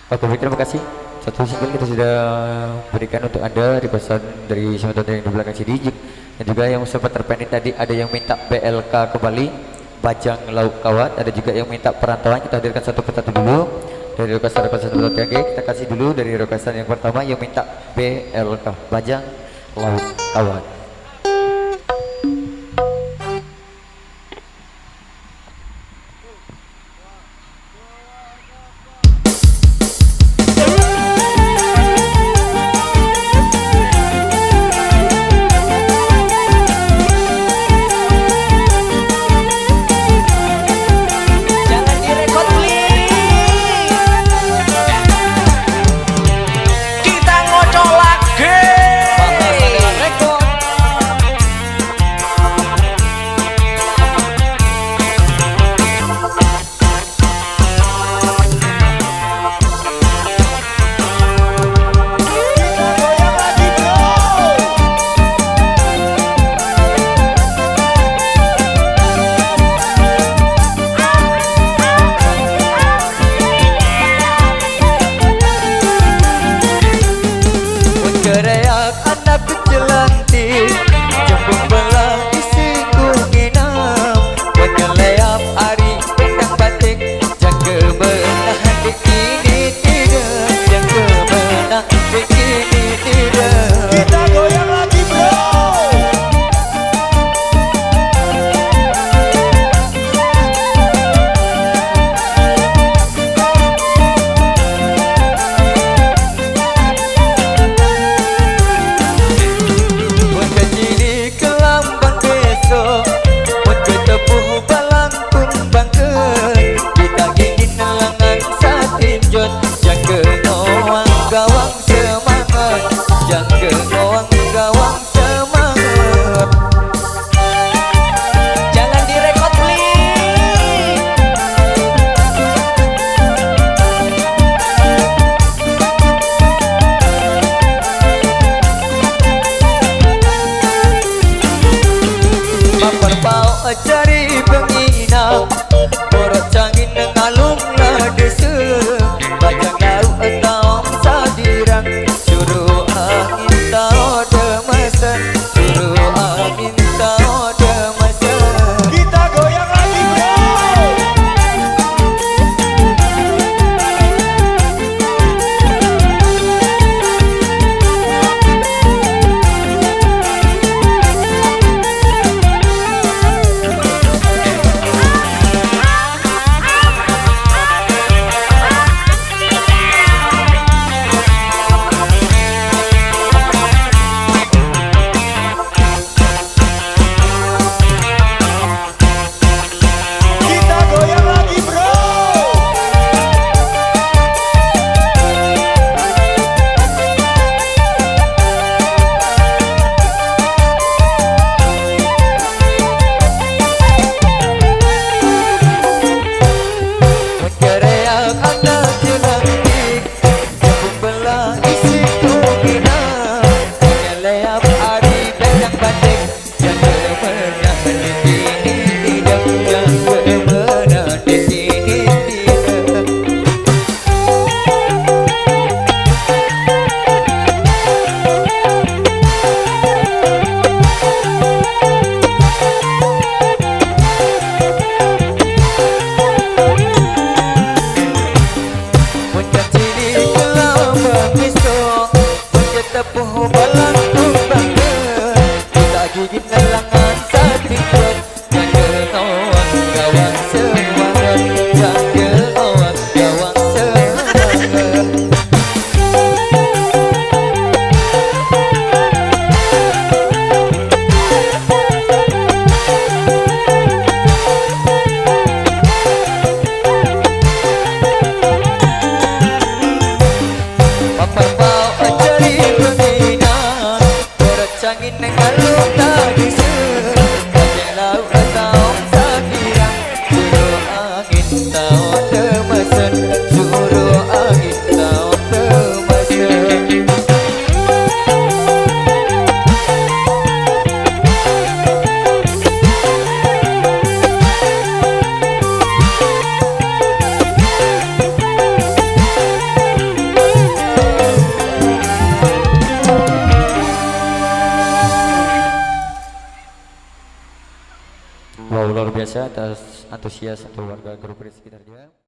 Oke, baik, terima kasih. Satu single kita sudah berikan untuk Anda di pesan dari teman yang di belakang sini. Dan juga yang sempat terpending tadi ada yang minta BLK kembali, Bajang Lauk Kawat. Ada juga yang minta perantauan. Kita hadirkan satu persatu dulu. Dari requestan yang kita kasih dulu dari requestan yang pertama yang minta BLK, Bajang Lauk Kawat. Cari penginap borot cangin ngalung lah desa bajang lauk taom sadirang suruh angin tao demasan suruh angin tao demasan kita goyang lagi bro. Cangin ngalung tadi Wow, luar biasa atas antusias atau warga grup di sekitarnya.